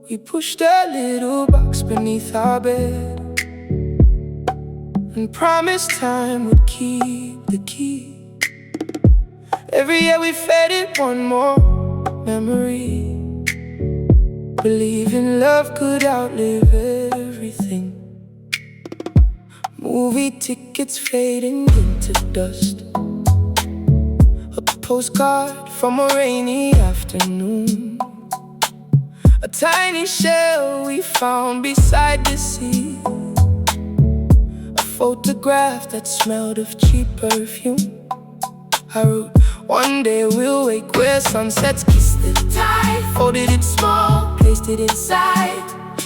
We pushed a little box beneath our bed and promised time would keep the key. Every year we fed it one more memory, believing love could outlive everything. Movie tickets fading into dust, a postcard from a rainy afternoon, a tiny shell we found beside the sea, a photograph that smelled of cheap perfume. I wrote, one day we'll wake where sunsets kiss the tide. Folded it small, placed it inside.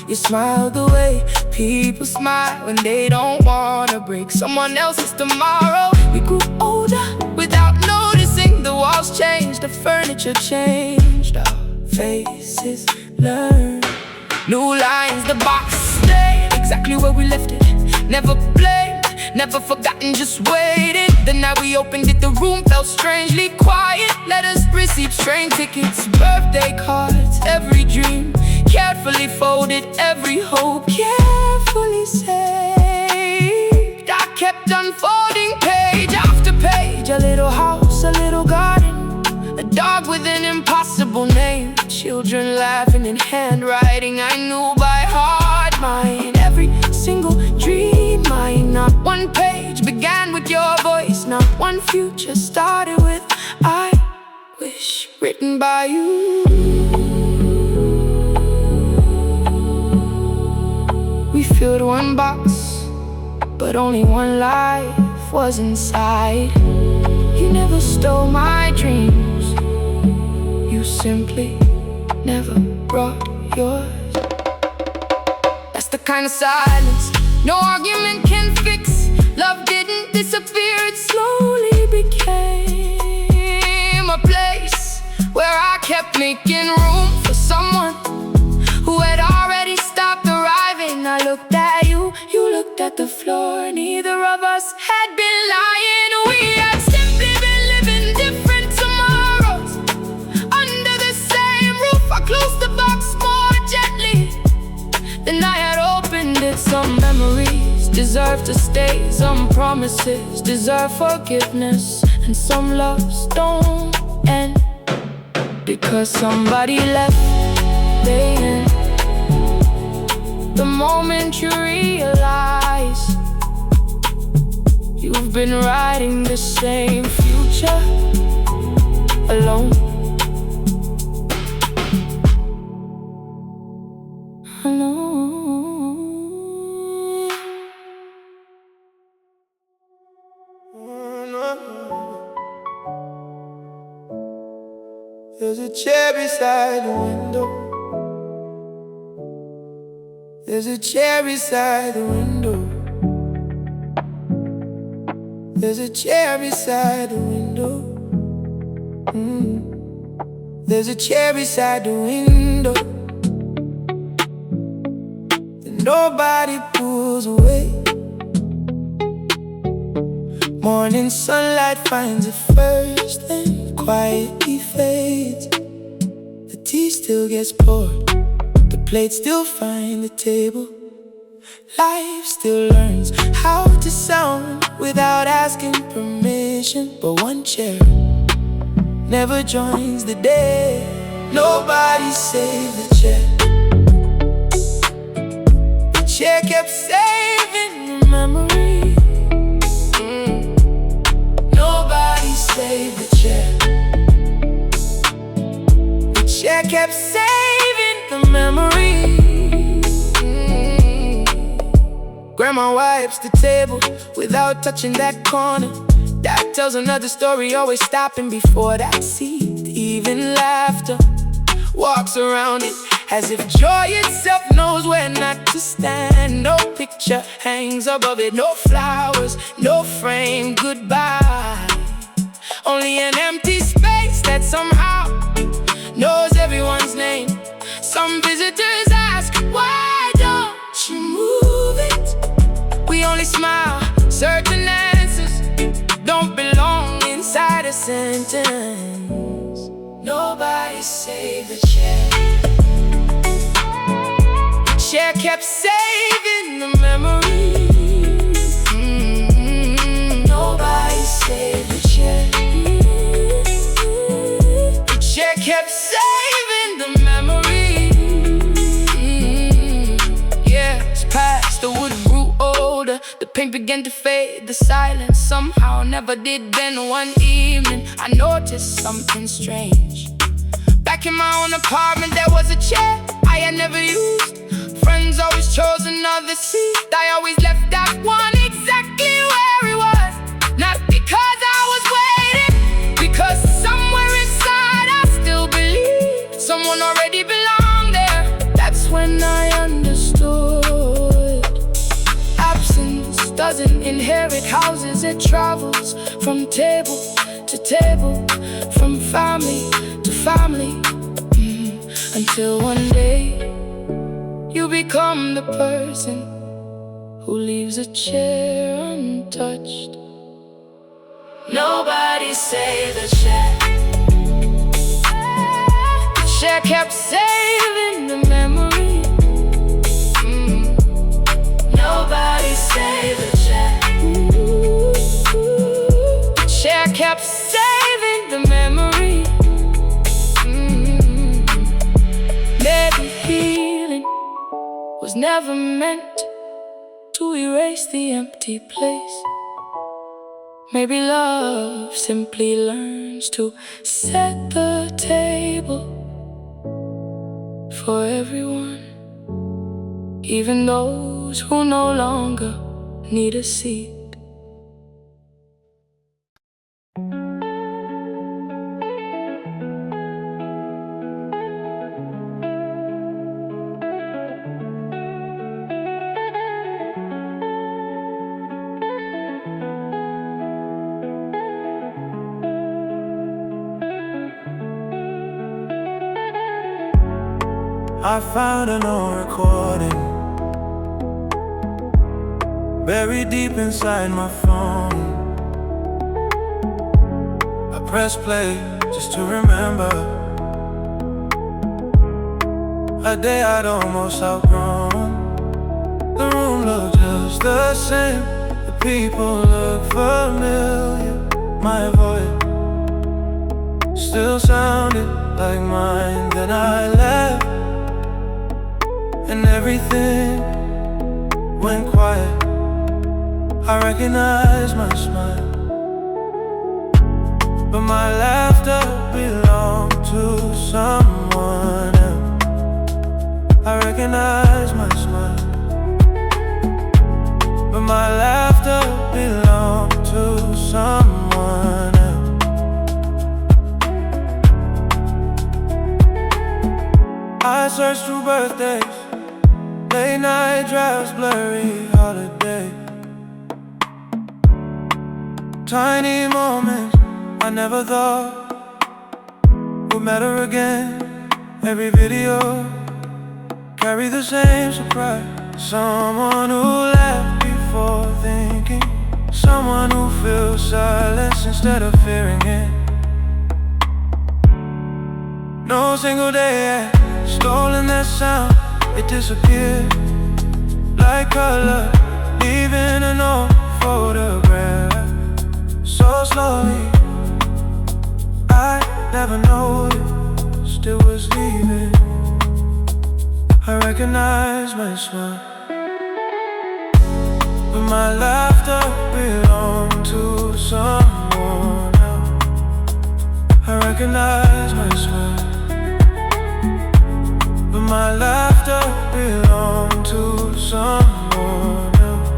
You smiled the way people smile when they don't wanna break someone else's tomorrow. We grew older without noticing. The walls changed, the furniture changed, our faces learned new lines. The box stayed exactly where we left it. Never blamed, never forgotten, just waited. The night we opened it, the room felt strangely quiet. Letters, receipts, train tickets, birthday cards, every dream carefully folded, every hope carefully saved. I kept unfolding page after page. A little house, a little garden, a dog with an impossible name, children laughing in handwriting I knew by heart. Mine, every single dream mine. Not one page began with your voice, not one future started with I wish, written by you. We filled one box, but only one life was inside. You never stole my dreams, you simply never brought yours. That's the kind of silence no argument can fix. Love didn't disappear, it slowly became a place where I kept making room for someone who had already stopped arriving. I looked at you, you looked at the floor. Neither of us had been lying. We had simply been living different tomorrows under the same roof. I closed the box more gently than I had opened it. Some memories deserve to stay, some promises deserve forgiveness, and some loves don't end because somebody left. They end the moment you realize you've been writing the same future alone. There's a chair beside the window. There's a chair beside the window. There's a chair beside the window. There's a chair beside the window that nobody pulls away. Morning sunlight finds it first, then quietly fades. The tea still gets poured, the plates still find the table. Life still learns how to sound without asking permission. But one chair never joins the day. Nobody saved the chair. The chair kept saving the memory. Nobody saved the chair. The chair kept saving the memory. Grandma wipes the table without touching that corner. Dad tells another story, always stopping before that seat. Even laughter walks around it as if joy itself knows where not to stand. No picture hangs above it, no flowers, no frame, goodbye. Only an empty space that somehow knows everyone's name. Some visitors ask, why don't you move it? We only smile, certain answers sentence. Nobody saved the chair. The chair kept saving the memories. Nobody saved the chair. The chair kept saving the memories. Yeah, it's past, the wood grew older, the paint began to fade, the silence somehow never did bend. One evening I noticed something strange. Back in my own apartment there was a chair I had never used. Friends always chose another seat. I always left that one exactly where it was. Not because I was waiting, because somewhere inside I still believed someone already belonged there. That's when I understood. Absence doesn't inherit houses, it travels from table to table, from family to family, until one day you become the person who leaves a chair untouched. Nobody saved the chair. The chair kept saving the memory. Nobody saved the chair. The chair kept saving the memory. Maybe healing was never meant to erase the empty place. Maybe love simply learns to set the table for everyone, even those who no longer need a seat. I found an old recording buried deep inside my phone. I pressed play just to remember a day I'd almost outgrown. The room looked just the same, the people looked familiar. My voice still sounded like mine. Then I left and everything went quiet. I recognized my smile, but my laughter belonged to someone else. I recognized my smile, but my laughter belonged to someone else. I searched through birthdays, late night drives, blurry holiday, tiny moments I never thought would matter again. Every video carry the same surprise. Someone who laughed before thinking, someone who feels silence instead of fearing it. No single day had stolen that sound. It disappeared like color, leaving an old photograph. So slowly, I never noticed it was leaving. I recognized my smile, but my laughter belonged to someone else. I recognized my smile, but my laughter belonged to someone else.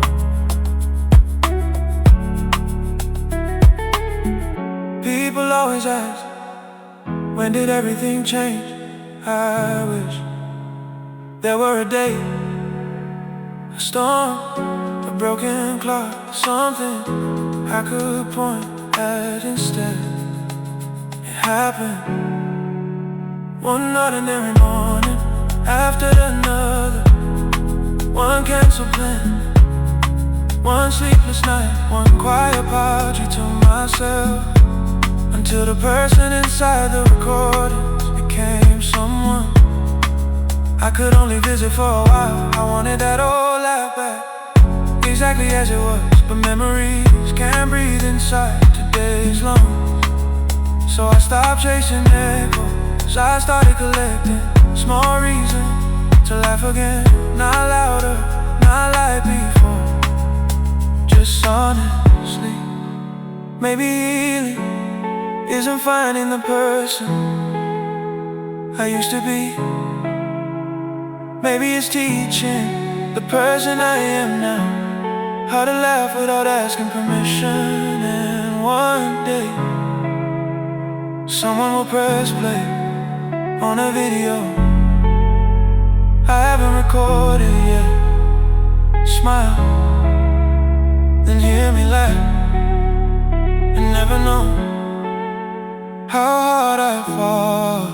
People always ask, when did everything change? I wish there were a date, a storm, a broken clock, something I could point at instead. It happened one ordinary morning after another, one canceled plan, one sleepless night, one quiet apology to myself. until the person inside the recordings became someone I could only visit for a while. I wanted that old life back, exactly as it was, but memories can't breathe inside today's lungs. So I stopped chasing echoes, I started collecting small reasons to laugh again. Not louder, not like before, just honestly. Maybe healing isn't finding the person I used to be. Maybe it's teaching the person I am now how to laugh without asking permission. And one day someone will press play on a video I haven't recorded yet. Smile, then hear me laugh, and never know how hard I fall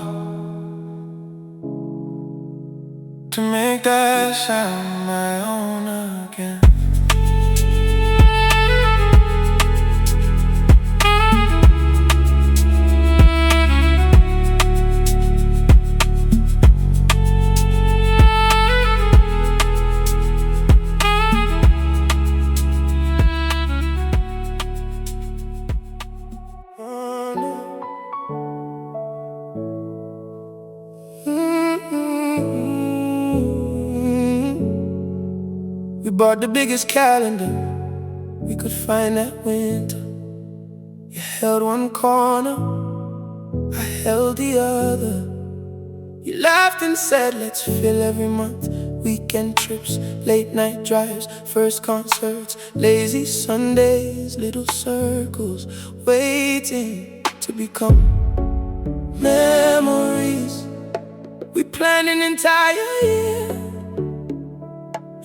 to make that sound my own again. We bought the biggest calendar we could find that winter. You held one corner, I held the other. You laughed and said, let's fill every month. Weekend trips, late night drives, first concerts, lazy Sundays, little circles waiting to become memories. We planned an entire year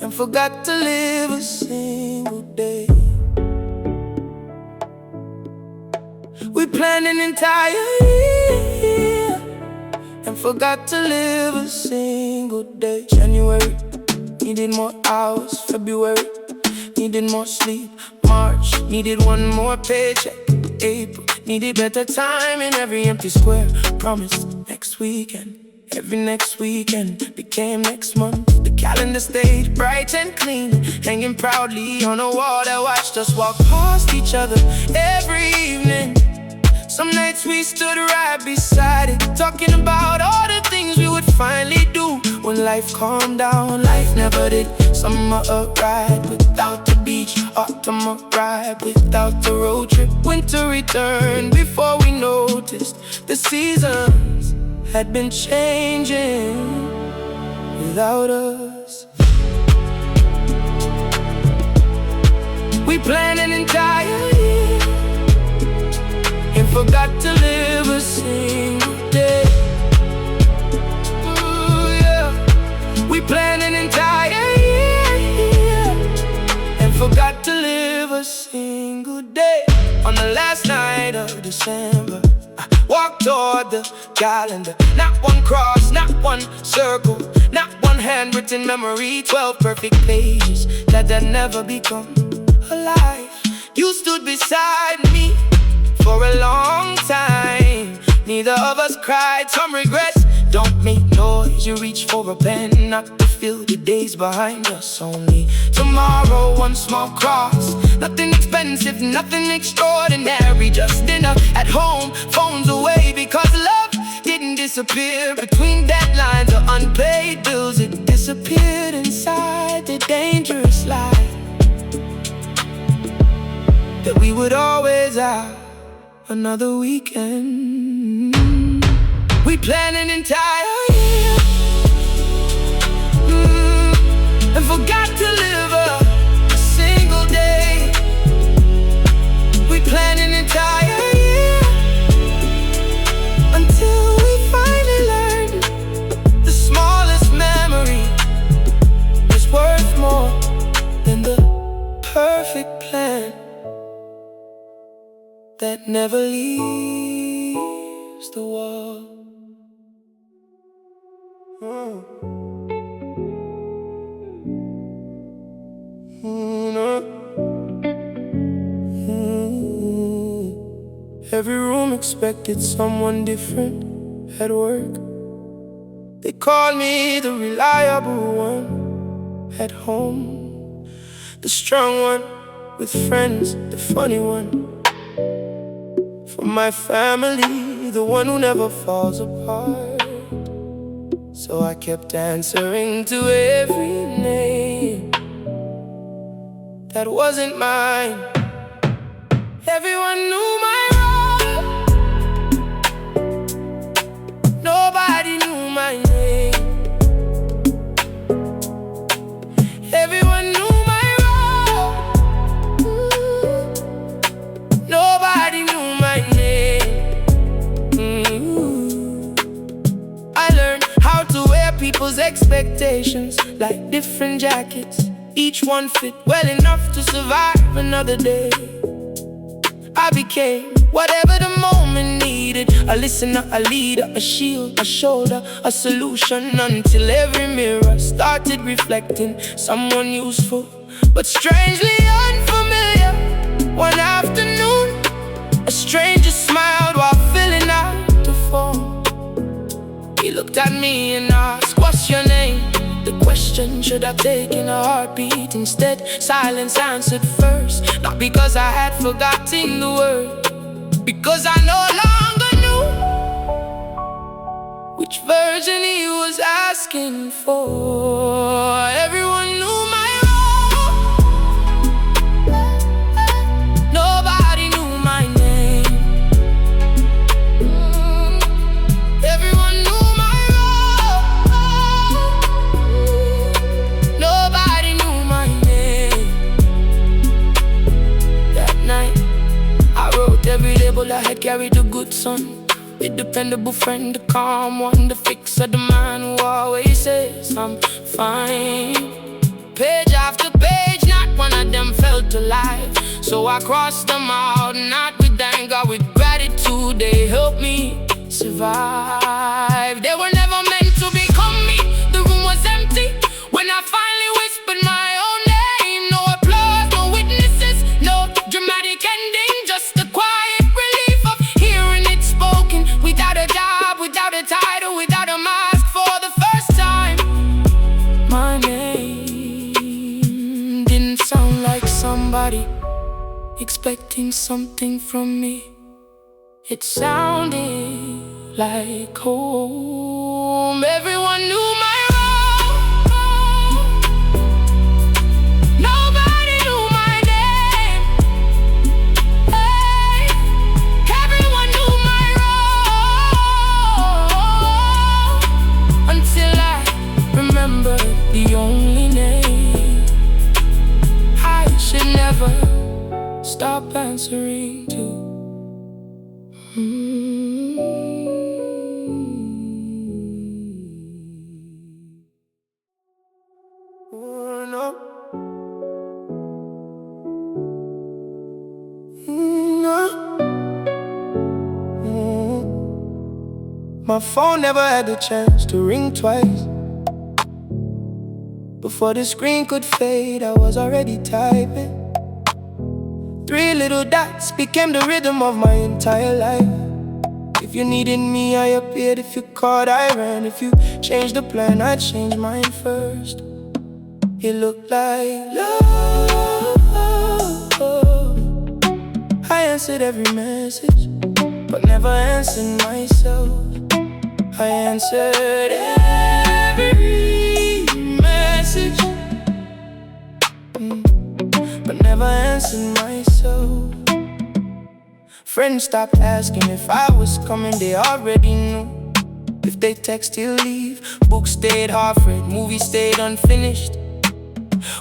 and forgot to live a single day. We planned an entire year and forgot to live a single day. January needed more hours. February needed more sleep. March needed one more paycheck. April needed better time in every empty square. Promised next weekend. Every next weekend became next month. The calendar stayed bright and clean, hanging proudly on a wall that watched us walk past each other every evening. Some nights we stood right beside it, talking about all the things we would finally do when life calmed down. Life never did. Summer arrived without the beach, autumn arrived without the road trip. Winter returned before we noticed the seasons had been changing without us. We planned an entire year and forgot to live a single day. Ooh, yeah. We planned an entire year and forgot to live a single day. On the last night of December, walk toward the calendar. Not one cross, not one circle, not one handwritten memory. 12 perfect pages that had never become alive. You stood beside me for a long time. Neither of us cried. Some regrets don't make noise. You reach for a pen, not to fill the days behind us. Only tomorrow, one small cross. Nothing expensive, nothing extraordinary. Just dinner at home, phones away. Because love didn't disappear between deadlines or unpaid bills. It disappeared inside the dangerous lie that we would always have another weekend. We planned an entire year and forgot to live a single day. We planned an entire year until we finally learned the smallest memory is worth more than the perfect plan that never leaves the wall. Every room expected someone different. At work, they called me the reliable one. At home, the strong one. With friends, the funny one. For my family, the one who never falls apart. So I kept answering to every name that wasn't mine. Everyone knew my role, nobody knew my name. Everyone knew my role, nobody knew my name. I learned how to wear people's expectations like different jackets. Each one fit well enough to survive another day. I became whatever the moment needed. A listener, a leader, a shield, a shoulder, a solution. Until every mirror started reflecting someone useful, but strangely unfamiliar. One afternoon, a stranger smiled while filling out the form. He looked at me and asked, "What's your name?" The question should have taken a heartbeat. Instead, silence answered first. Not because I had forgotten the word, because I no longer knew which version he was asking for. Everyone knew my role, nobody knew my name. Everyone knew my role, nobody knew my name. That night, I wrote every label I had carried: the good son, the dependable friend, the calm one, the fixer, the man who always says I'm fine. Page after page, not one of them felt alive. So I crossed them out, not with anger, with gratitude. They helped me survive. They were never meant to become me. The room was empty when I finally whispered my own name. No applause, no witnesses, no dramatic ending, just the quiet relief of hearing it spoken. Without a job, without a title, without a mask, for the first time, my name didn't sound like somebody expecting something from me. It sounded like home. Everyone knew my role, nobody knew my name. Hey, everyone knew my role, until I remembered the only name I should never stop answering to. No. No. My phone never had the chance to ring twice. Before the screen could fade, I was already typing. 3 little dots became the rhythm of my entire life. If you needed me, I appeared. If you called, I ran. If you changed the plan, I'd change mine first. It looked like love. I answered every message, but never answered myself. I answered every message, but never answered myself. Friends stopped asking if I was coming, they already knew. If they text, he'll leave. Books stayed half-read, movies stayed unfinished.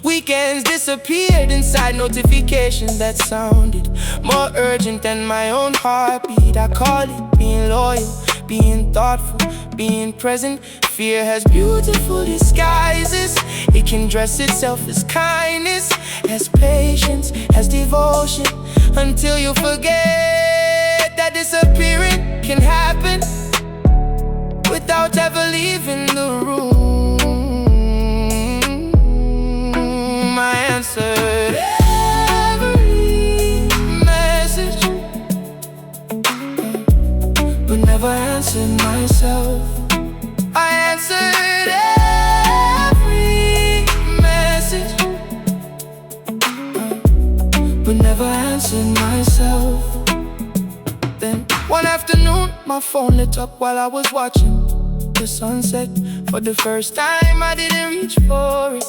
Weekends disappeared inside notifications that sounded more urgent than my own heartbeat. I call it being loyal, being thoughtful, being present. Fear has beautiful disguises. It can dress itself as kindness, as patience, as devotion, until you forget that disappearing can happen without ever leaving the room. I answered every message, but never answered myself. Then one afternoon, my phone lit up while I was watching the sunset. For the first time, I didn't reach for it.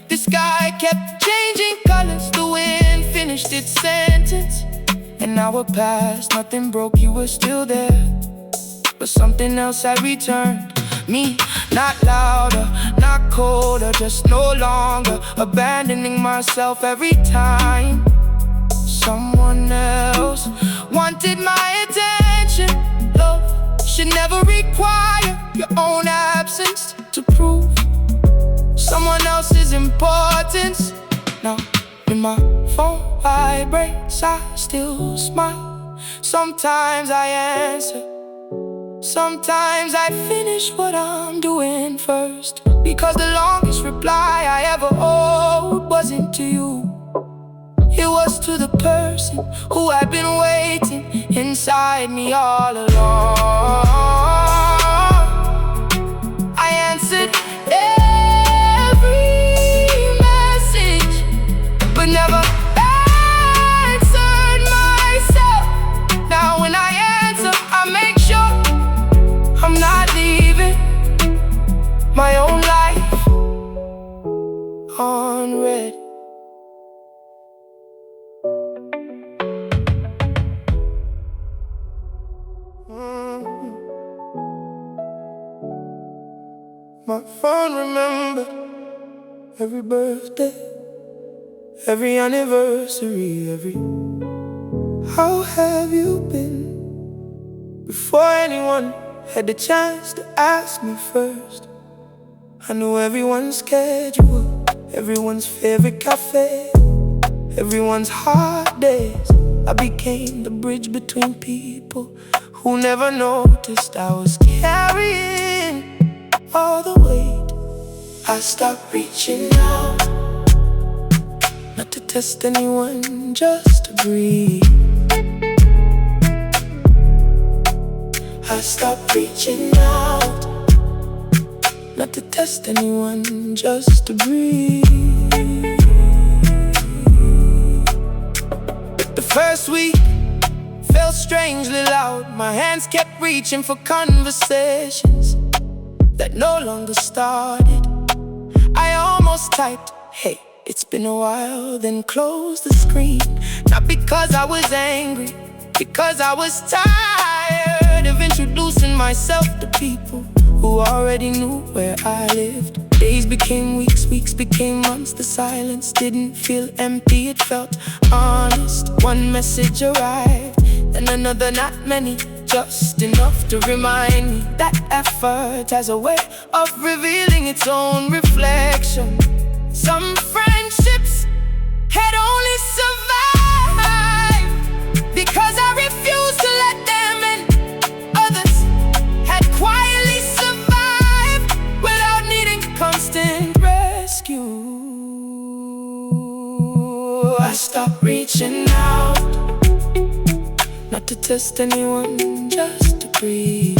The sky kept changing colors, the wind finished its sentence. An hour passed, nothing broke, you were still there. But something else had returned. Me, not louder, not colder, just no longer abandoning myself every time someone else wanted my attention. Love should never require your own absence to prove someone else's importance. Now, when my phone vibrates, I still smile. Sometimes I answer, sometimes I finish what I'm doing first. Because the longest reply I ever owed wasn't to you, it was to the person who had been waiting inside me all along. I answered every message, but never answered myself. Now when I answer, I make sure I'm not leaving my own life on red. My phone remembered every birthday, every anniversary, every how have you been? Before anyone had the chance to ask me first, I knew everyone's schedule, everyone's favorite cafe, everyone's hard days. I became the bridge between people who never noticed I was carrying all the weight. I stopped reaching out, not to test anyone, just to breathe. I stopped reaching out, not to test anyone, just to breathe. The first week felt strangely loud. My hands kept reaching for conversations that no longer started. I almost typed, hey, it's been a while, then closed the screen. Not because I was angry, because I was tired of introducing myself to people who already knew where I lived. Days became weeks, weeks became months. The silence didn't feel empty, it felt honest. One message arrived, and another, not many, just enough to remind me that effort has a way of revealing its own reflection. Some friendships had only survived because I refused to let them in. Others had quietly survived without needing constant rescue. I stopped reaching out, not to test anyone, just to breathe.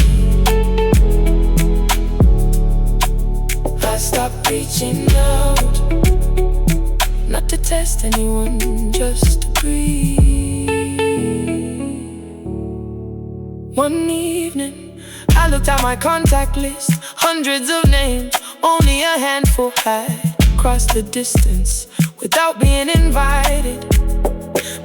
I stopped reaching out, not to test anyone, just to breathe. One evening, I looked at my contact list, hundreds of names, only a handful had crossed the distance without being invited.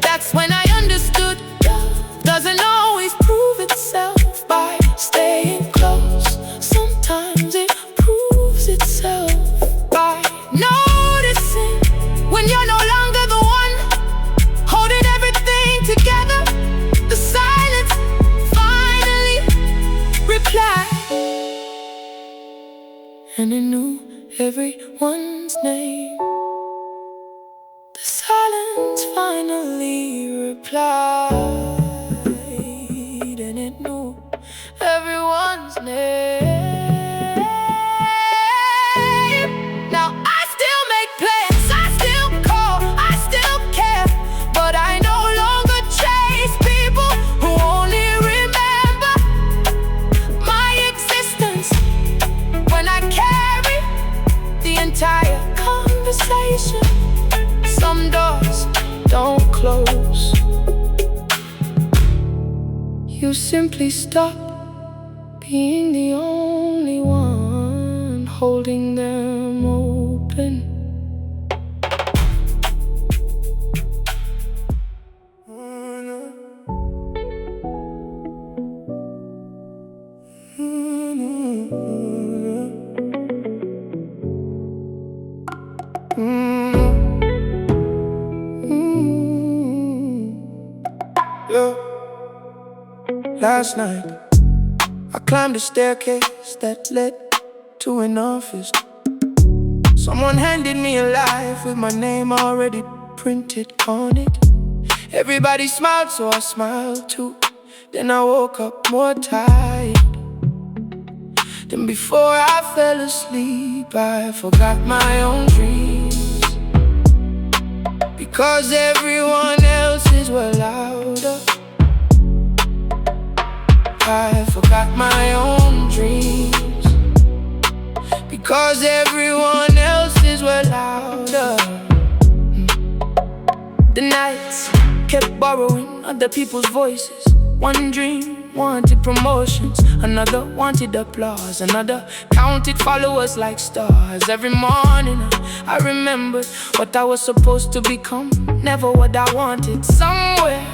That's when I understood love doesn't always prove itself by staying close. Sometimes it proves itself by noticing when you're no longer the one holding everything together. The silence finally replied, and it knew everyone's name. The silence finally replied, and it knew everyone's name. Now I still make plans, I still call, I still care, but I no longer chase people who only remember my existence when I carry the entire conversation. some doors don't close. You simply stop being the only one holding them open. Yeah. Last night I climbed a staircase that led to an office. Someone handed me a life with my name already printed on it. Everybody smiled, so I smiled too. Then I woke up more tired than before I fell asleep. I forgot my own dreams because everyone else's were louder. I forgot my own dreams because everyone else's were louder. The nights kept borrowing other people's voices. One dream wanted promotions, another wanted applause, another counted followers like stars. Every morning I remembered what I was supposed to become, never what I wanted. Somewhere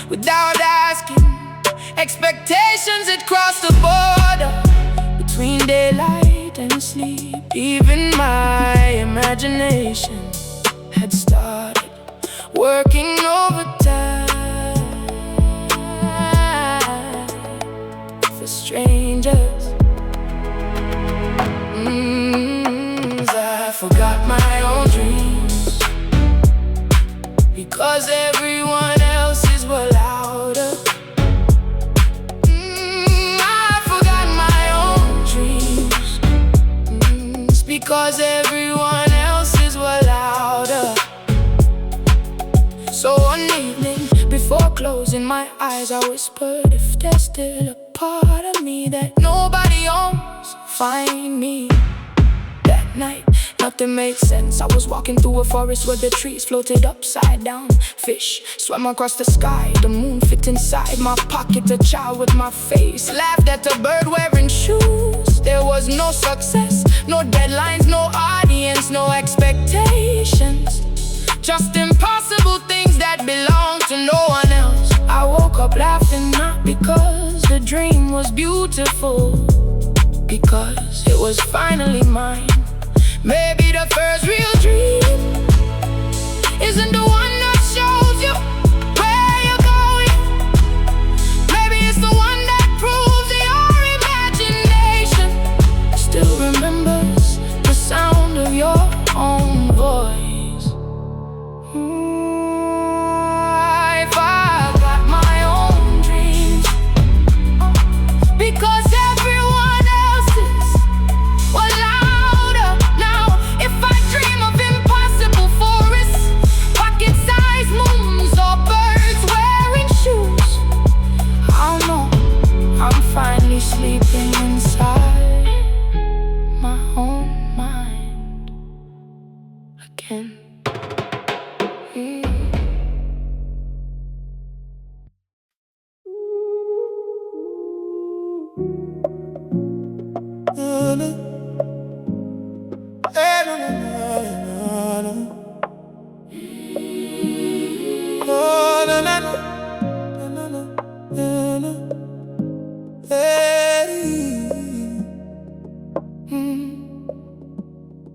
without asking, expectations had crossed the border between daylight and sleep. Even my imagination had started working overtime for strangers. I forgot my own dreams because everyone else's were louder. Because everyone else's were louder. So one evening, before closing my eyes, I whispered, if there's still a part of me that nobody owns, find me. That night, nothing made sense. I was walking through a forest where the trees floated upside down. Fish swam across the sky, the moon fit inside my pocket. A child with my face laughed at a bird wearing shoes. There was no success, no deadlines, no audience, no expectations, just impossible things that belong to no one else. I woke up laughing, not because the dream was beautiful, because it was finally mine. Maybe the first real dream isn't the one that shows you where you're going. Maybe it's the one that proves your imagination still remembers the sound of your own voice. I forgot my own dreams because everyone else's were louder. Now if I dream of impossible forests, pocket-sized moons, or birds wearing shoes, I'll know I'm finally sleeping inside my own mind again.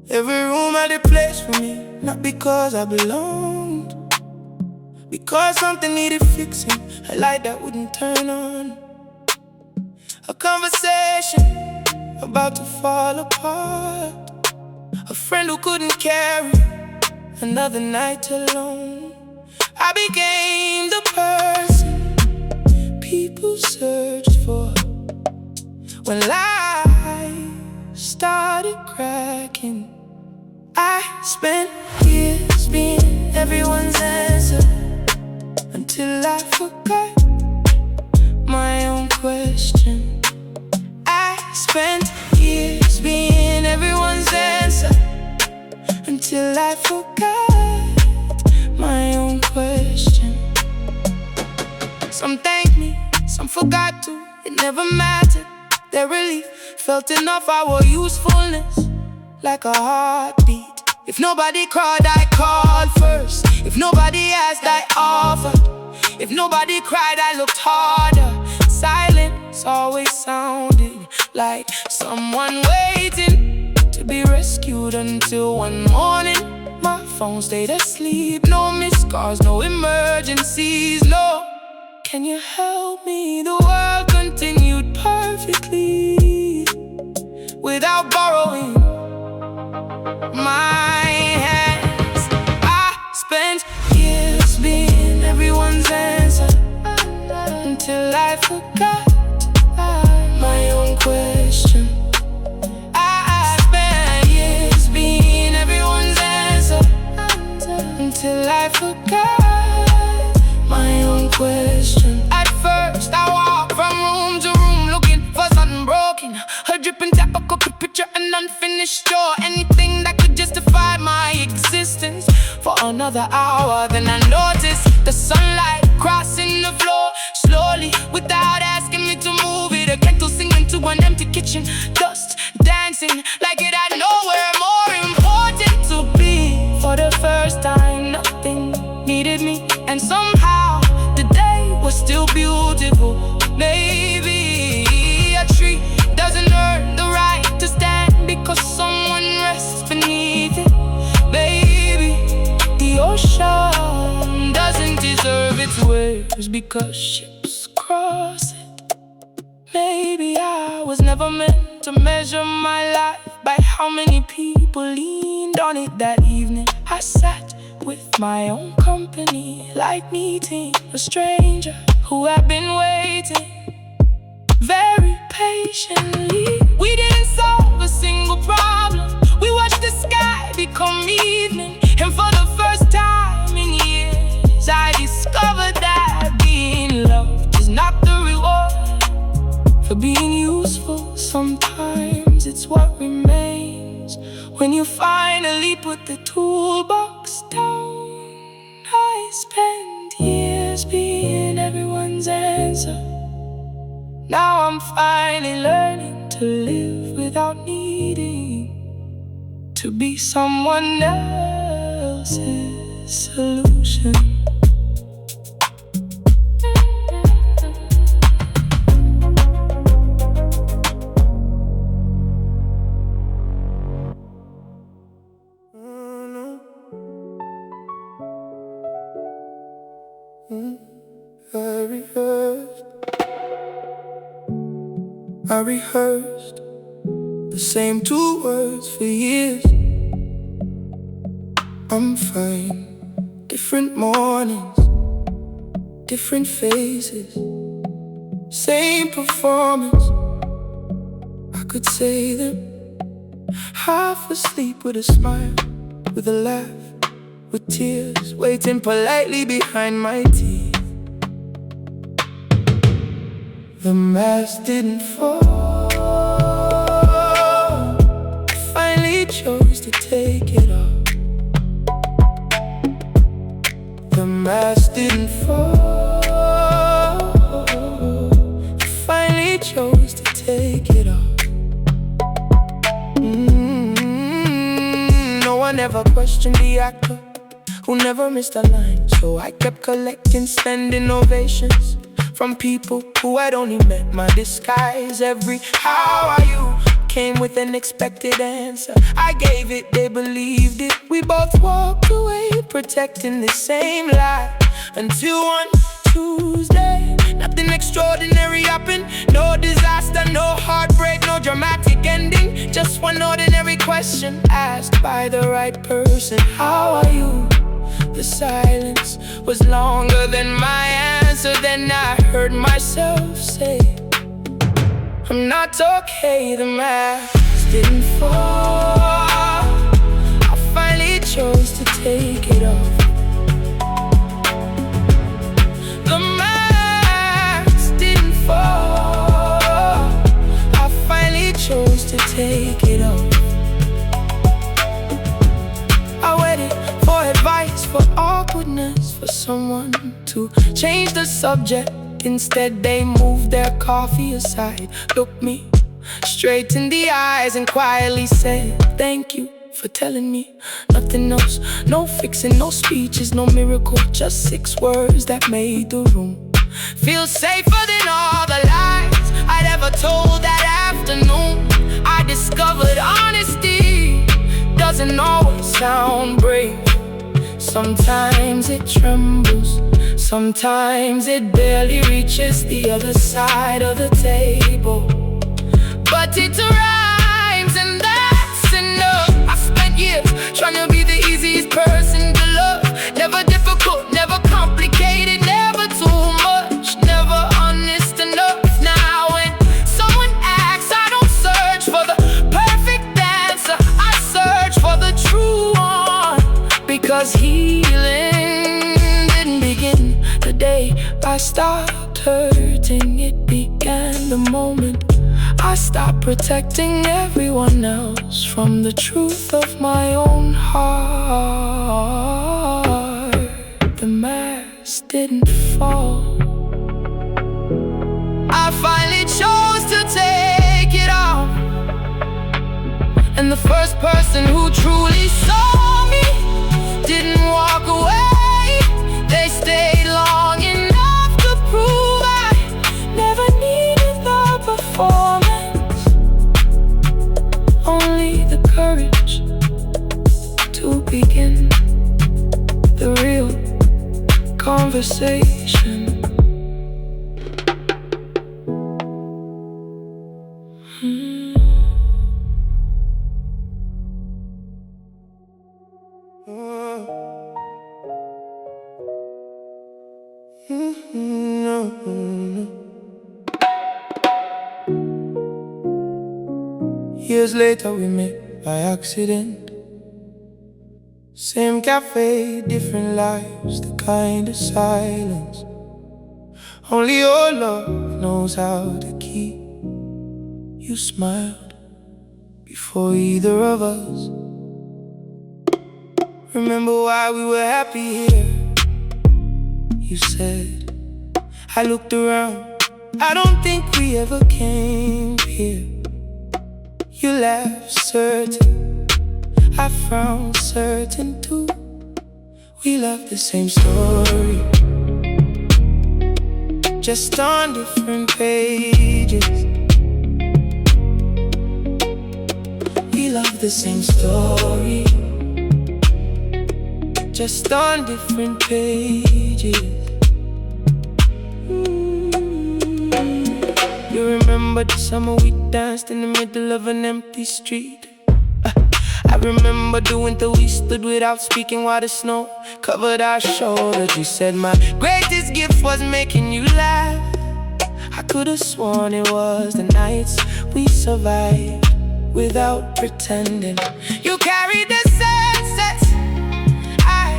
Every room had a place for me, not because I belonged, because something needed fixing, a light that wouldn't turn on, a conversation about to fall apart, a friend who couldn't carry another night alone. I became the person people searched for when life started cracking. I spent years being everyone's answer until I forgot my own question. I spent years being everyone's answer until I forgot Some thanked me, some forgot to. It never mattered. Their relief felt enough our usefulness, like a heartbeat. If nobody cried, I called first. If nobody asked, I offered. If nobody cried, I looked harder. Silence always sounded like someone waiting to be rescued, until one morning my phone stayed asleep. No missed calls, no emergencies, no. Can you help me? The world continued perfectly without borrowing my hands. I spent years being everyone's answer, until I forgot my own question. I spent years being everyone's answer, until I forgot my own question. At first I walked from room to room looking for something broken, a dripping tap, a crooked picture, an unfinished door, anything that could justify my existence for another hour. Then I noticed the sunlight crossing the floor slowly, without asking me to move it. A kettle singing to an empty kitchen, dust dancing like it had nowhere more important to be. For the first time, nothing needed me, and somehow the day was still beautiful. Maybe a tree doesn't earn the right to stand because someone rests beneath it. Maybe the ocean doesn't deserve its waves because ships cross it. Maybe I was never meant to measure my life by how many people leaned on it that evening. I sat with my own company, like meeting a stranger who had been waiting very patiently. We didn't solve a single problem. We watched the sky become evening, and for the first time in years I discovered that being loved is not the reward for being useful. Sometimes it's what remains when you finally put the toolbox down. I spent years being everyone's answer. Now I'm finally learning to live without needing to be someone else's solution. I rehearsed the same two words for years. I'm fine. Different mornings, different faces, same performance. I could say them half asleep with a smile, with a laugh, with tears waiting politely behind my teeth. The mask didn't fall. I finally chose to take it off. The mask didn't fall. I finally chose to take it off. No one ever questioned the actor who never missed a line, so I kept collecting standing ovations from people who had only met my disguise. Every "how are you?" came with an expected answer. I gave it, they believed it. We both walked away protecting the same lie, until one Tuesday nothing extraordinary happened. No disaster, no heartbreak, no dramatic ending. Just one ordinary question asked by the right person: how are you? The silence was longer than my answer. Then I heard myself say, I'm not okay. The mask didn't fall. I finally chose to take it off. The mask didn't fall. I finally chose to take it off. I waited for advice, for awkwardness, for someone to change the subject. Instead they moved their coffee aside, looked me straight in the eyes and quietly said, "Thank you for telling me." Nothing else, no fixing, no speeches, no miracle, just 6 words that made the room feel safer than all the lies I'd ever told that afternoon. I discovered honesty doesn't always sound brave. Sometimes it trembles, sometimes it barely reaches the other side of the table. But it rhymes and that's enough. I spent years trying to be the easiest person to love. Never difficult, never complicated, never too much, never honest enough. Now when someone asks, I don't search for the perfect answer, I search for the true one. Because healing didn't begin the day I stopped hurting. It began the moment I stopped protecting everyone else from the truth of my own heart. The mask didn't fall. I finally chose to take it off. And the first person who truly saw me didn't walk away. They stayed long enough to prove I never needed the performance, only the courage to begin the real conversation. Years later we met by accident. Same cafe, different lives, the kind of silence only your love knows how to keep. You smiled before either of us. Remember why we were happy here? You said. I looked around, I don't think we ever came here. You laughed, certain, I frowned, certain too. We love the same story, just on different pages. We love the same story, just on different pages. You remember the summer we danced in the middle of an empty street. I remember the winter we stood without speaking while the snow covered our shoulders. You said my greatest gift was making you laugh. I could have sworn it was the nights we survived without pretending. You carried the sunsets, I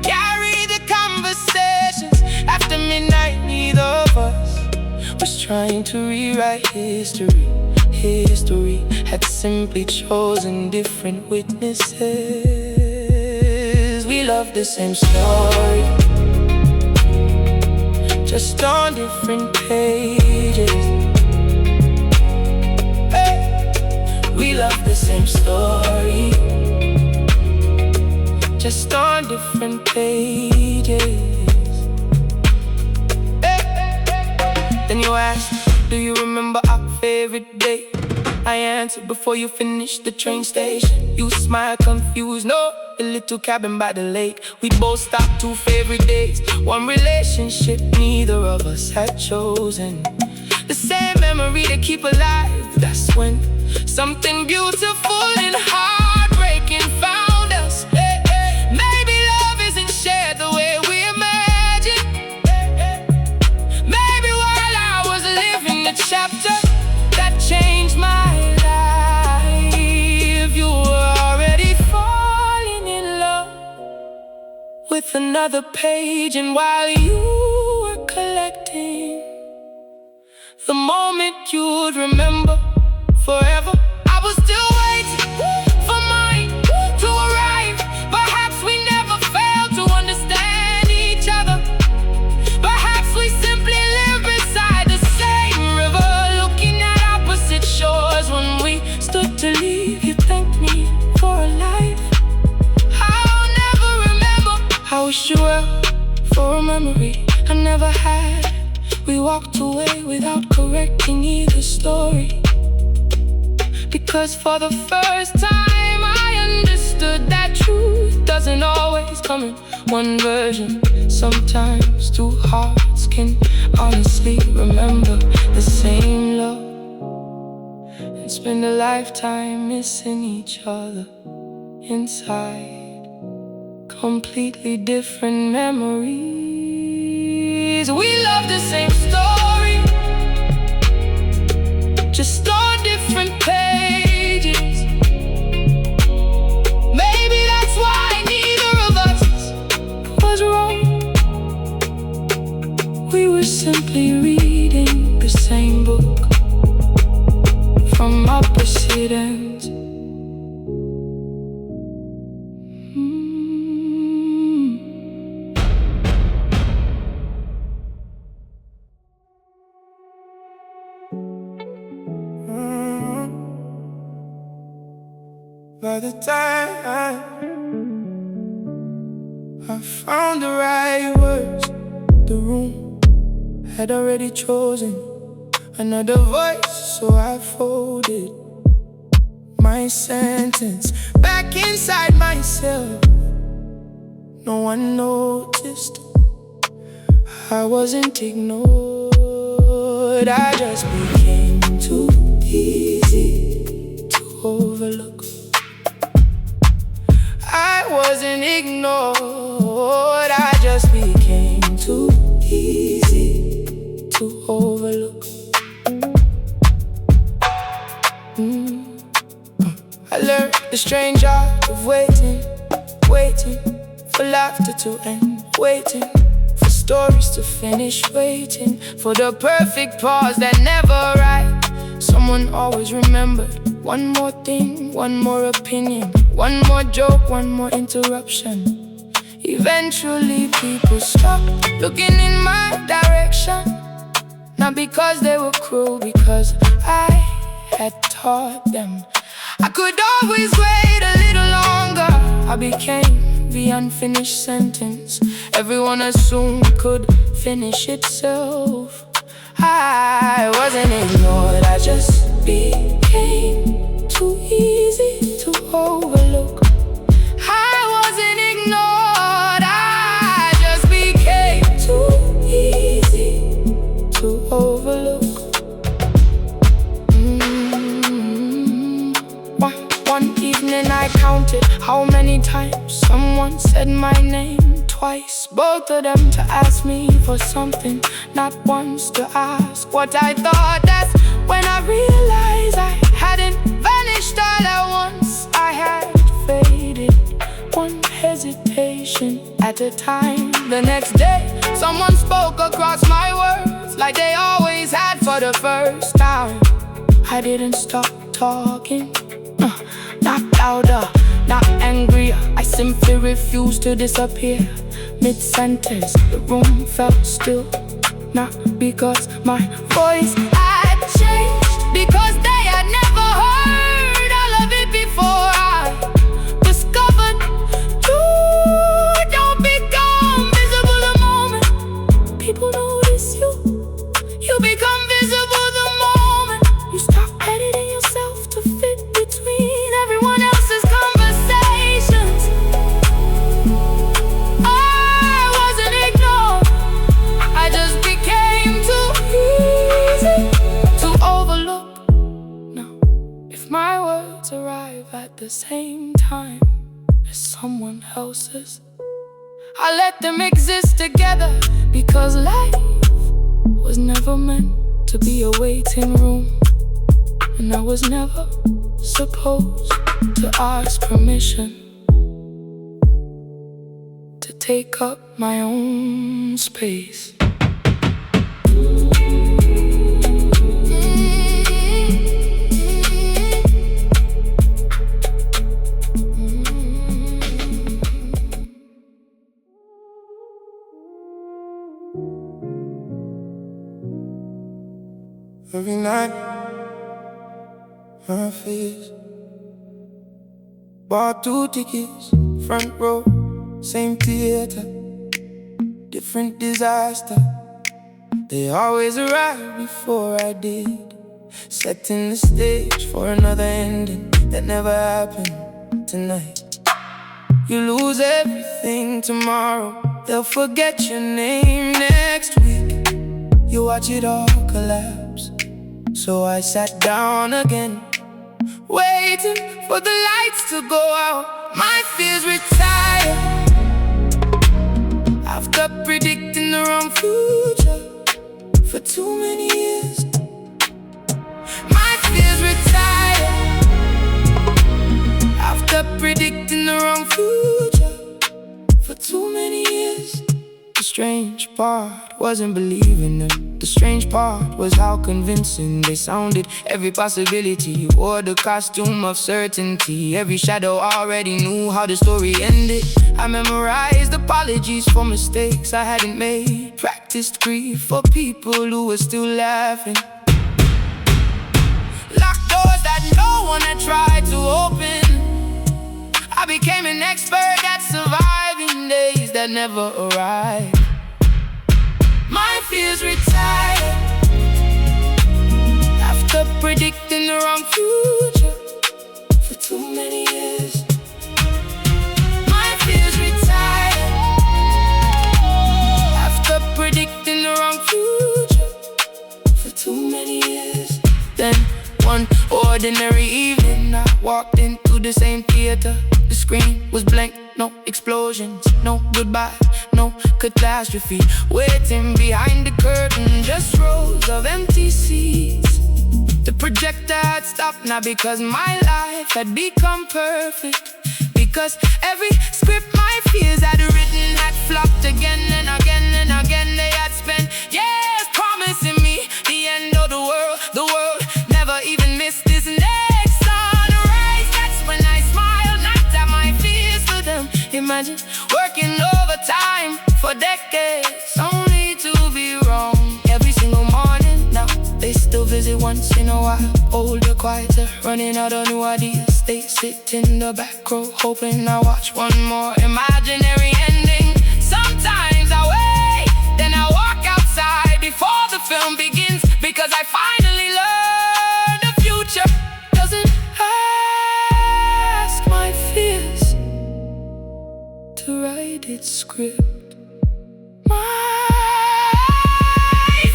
carried the conversations. After midnight, neither of us was trying to rewrite history. History had simply chosen different witnesses. We love the same story, just on different pages. Hey. We love the same story, just on different pages. Then you asked, do you remember our favorite day? I answered before you finished the train station. You smiled confused, no, the little cabin by the lake. We both stopped 2 favorite days, one relationship neither of us had chosen. The same memory to keep alive. That's when something beautiful and heartbreaking found us. Hey, hey. Maybe love isn't shared the way we imagined. Hey, hey. Maybe while I was living the chapter that changed my life, you were already falling in love with another page. And while you were collecting the moment you'd remember forever, I was still waiting for mine to arrive. Perhaps we never failed to understand each other. Perhaps we simply lived wished you well for a memory I never had. We walked away without correcting either story, because for the first time I understood that truth doesn't always come in one version. Sometimes two hearts can honestly remember the same love and spend a lifetime missing each other inside completely different memories. We love the same story, just on different pages. Maybe that's why neither of us was wrong. We were simply reading the same book from opposite ends. By the time I found the right words, the room had already chosen another voice, so I folded my sentence back inside myself. No one noticed I wasn't ignored. I just became too easy to overlook. I wasn't ignored, I just became too easy to overlook. I learned the strange art of waiting, waiting for laughter to end, waiting for stories to finish, waiting for the perfect pause that never right. Someone always remembered one more thing, one more opinion, one more joke, one more interruption. Eventually people stopped looking in my direction, not because they were cruel, because I had taught them I could always wait a little longer. I became the unfinished sentence everyone assumed could finish itself. I wasn't ignored, I just became too easy to overlook. I wasn't ignored, I just became too easy to overlook. One evening I counted how many times someone said my name twice. Both of them to ask me for something, not once to ask what I thought. That's when I realized I hadn't vanished all at once. I had faded, one hesitation at a time. The next day, someone spoke across my words like they always had for the first time. I didn't stop talking, not louder, not angrier. I simply refused to disappear. Mid-sentence, the room felt still, not because my voice had changed, because they had never heard all of it before. I discovered you don't become visible the moment people notice you. You become visible the moment you stop editing yourself to fit between everyone else's conversations. I wasn't ignored, I just became too easy to overlook. Now, if my words arrive at the same time as someone else's, I let them exist together, because life was never meant to be a waiting room, and I was never supposed to ask permission to take up my own space. Every night, my face. Bought 2 tickets, front row, same theater, different disaster. They always arrived before I did, setting the stage for another ending that never happened tonight. You lose everything tomorrow, they'll forget your name next week. You watch it all collapse. So I sat down again, waiting for the lights to go out. My fears retire after predicting the wrong future for too many years. My fears retire after predicting the wrong future for too many years. The strange part wasn't believing them. The strange part was how convincing they sounded. Every possibility wore the costume of certainty. Every shadow already knew how the story ended. I memorized apologies for mistakes I hadn't made, practiced grief for people who were still laughing, locked doors that no one had tried to open. I became an expert at surviving days that never arrived. My fears retired after predicting the wrong future for too many years. My fears retired after predicting the wrong future for too many years. Then one ordinary evening, I walked into the same theater. The screen was blank, no explosions, no goodbye, no catastrophe. Waiting behind the curtain, just rows of empty seats. The projector had stopped, not because my life had become perfect, because every script my fears had written had flopped again and again and again. They had spent years promising me the end of the world. The world never even missed this next sunrise. That's when I smiled, not at my fears for them. Imagine working overtime for decades, only to be wrong every single morning. Now they still visit once in a while, older, quieter, running out of new ideas. They sit in the back row, hoping I watch one more imaginary ending. Sometimes I wait, then I walk outside before the film begins, because I finally learned the future doesn't ask my fears to write its script. My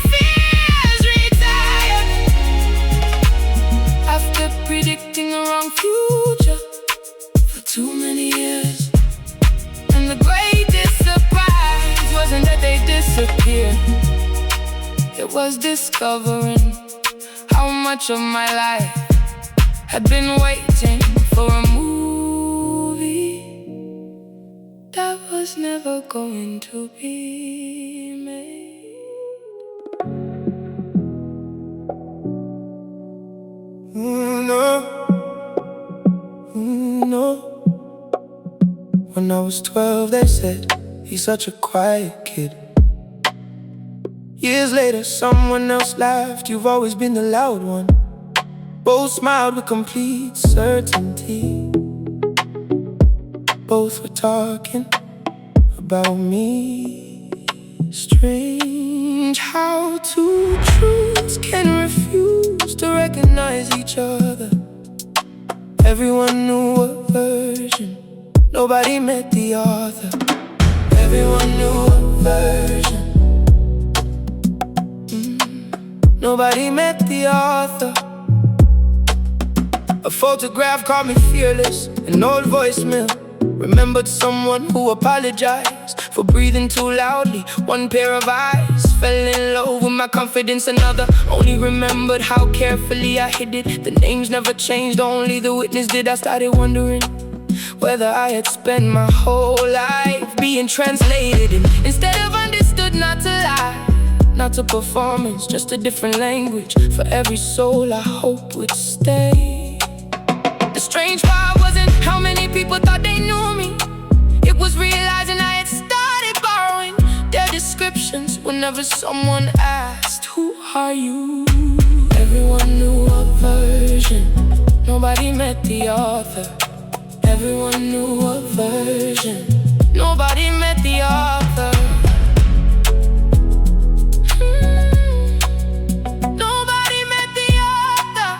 fears retired after predicting the wrong future for too many years. And the greatest surprise wasn't that they disappeared, it was discovering how much of my life had been waiting for a movie that was never going to be made. No. When I was 12, they said, he's such a quiet kid. Years later, someone else laughed, you've always been the loud one. Both smiled with complete certainty. Both were talking about me. Strange how two truths can refuse to recognize each other. Everyone knew a version, nobody met the author. Everyone knew a version, nobody met the author. A photograph called me fearless, an old voicemail remembered someone who apologized for breathing too loudly. One pair of eyes fell in love with my confidence. Another only remembered how carefully I hid it. The names never changed, only the witness did. I started wondering whether I had spent my whole life being translated and instead of understood. Not to lie, not a performance, just a different language for every soul I hope would stay. The strange part wasn't how many people thought they knew me, it was realizing I had started borrowing their descriptions whenever someone asked, who are you? Everyone knew a version, nobody met the author. Everyone knew a version, nobody met the author. Nobody met the author.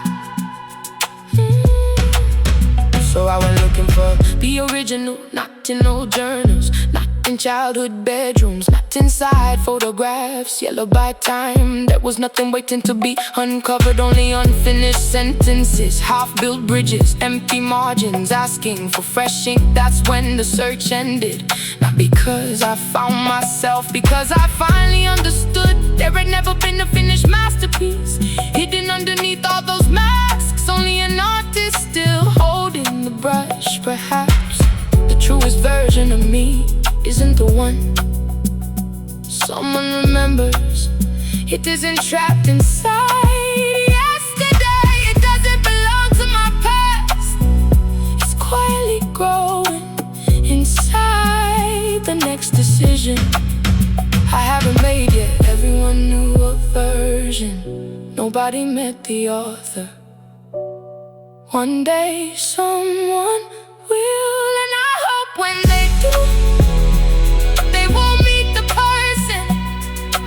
So I went looking for the original, not in old journals, not in childhood bedrooms, not inside photographs, yellow by time. There was nothing waiting to be uncovered, only unfinished sentences, half-built bridges, empty margins, asking for fresh ink. That's when the search ended. Not because I found myself, because I finally understood there had never been a finished masterpiece. Hidden underneath all those masks, only an artist still holding the brush. Perhaps the truest version of me isn't the one someone remembers. It isn't trapped inside yesterday. It doesn't belong to my past. It's quietly growing inside the next decision I haven't made yet. Everyone knew a version, nobody met the author. One day someone will, and I hope when they do, they won't meet the person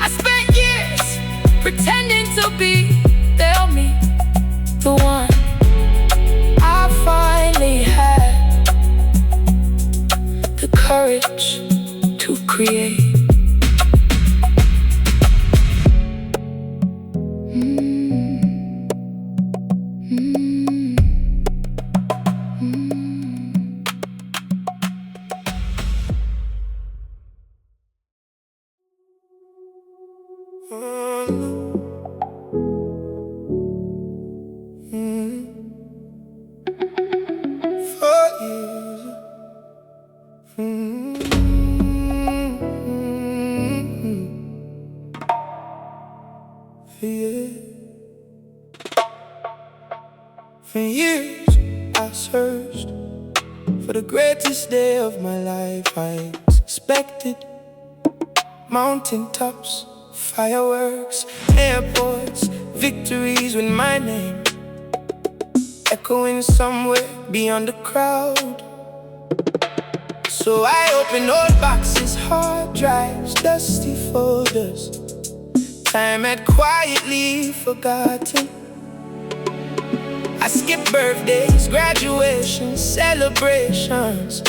I spent years pretending to be. They'll meet the one I finally had the courage to create. For years I searched for the greatest day of my life. I expected mountaintops, fireworks, airports, victories with my name echoing somewhere beyond the crowd. So I opened old boxes, hard drives, dusty folders time had quietly forgotten. I skipped birthdays, graduations, celebrations.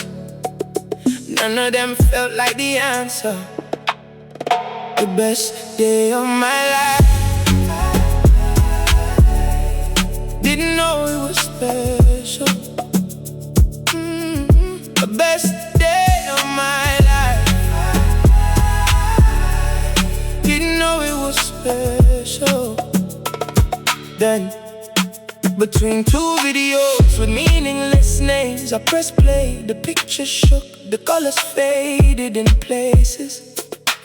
None of them felt like the answer. The best day of my life, didn't know it was special. The best day of my life, didn't know it was special. Then between two videos with meaningless names, I pressed play, the picture shook, the colors faded in places.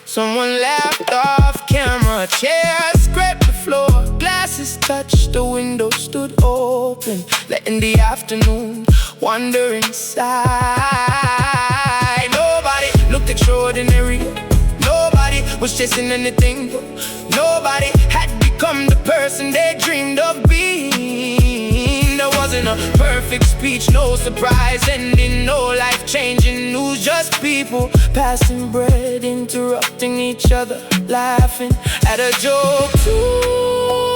Someone laughed off camera, chairs scraped the floor, glasses touched the window, stood open, letting the afternoon wander inside. Nobody looked extraordinary, nobody was chasing anything, nobody had become the person they dreamed of being. There wasn't a perfect speech, no surprise ending, no life-changing news, just people passing bread, interrupting each other, laughing at a joke too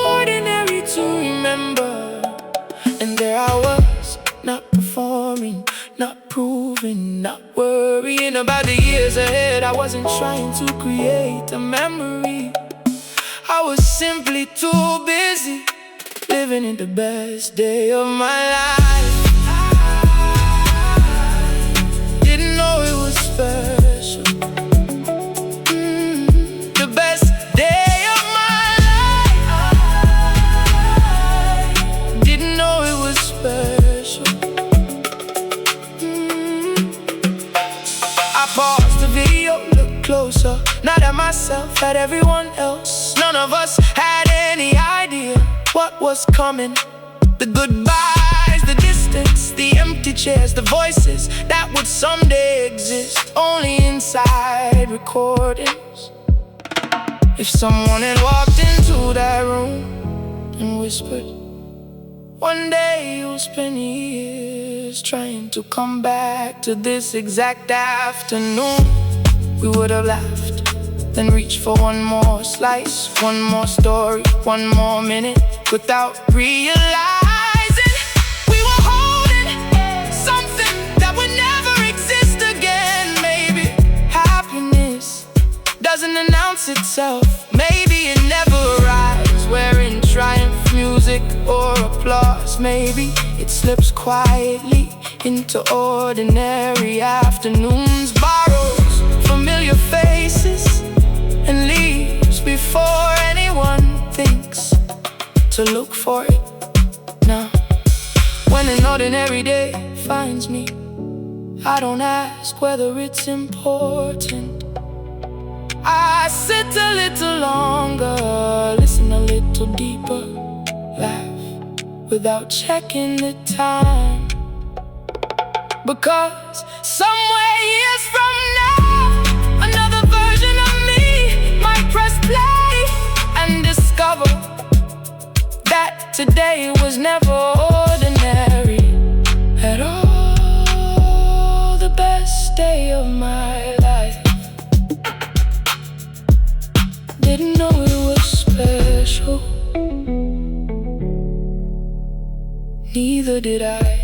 ordinary to remember. And there I was, not performing, not proving, not worrying about the years ahead. I wasn't trying to create a memory, I was simply too busy living in the best day of my life. Didn't know it was special. The best day of my life, didn't know it was special. I paused the video, looked closer, not at myself, at everyone else. None of us had any idea what was coming. The goodbyes, the distance, the empty chairs, the voices that would someday exist only inside recordings. If someone had walked into that room and whispered, One day you'll spend years trying to come back to this exact afternoon. We would have laughed, then reached for one more slice, one more story, one more minute, without realizing we were holding something that would never exist again. Maybe happiness doesn't announce itself. Maybe it never arrives wearing triumph music or applause. Maybe it slips quietly into ordinary afternoons, borrows familiar faces, and leaves before anyone thinks to look for it. Now, when an ordinary day finds me, I don't ask whether it's important. I sit a little longer, listen a little deeper, laugh without checking the time. Because somewhere years from now, another version of me might press play and discover that today was never ordinary at all. The best day of my life. Didn't know it was special, neither did I.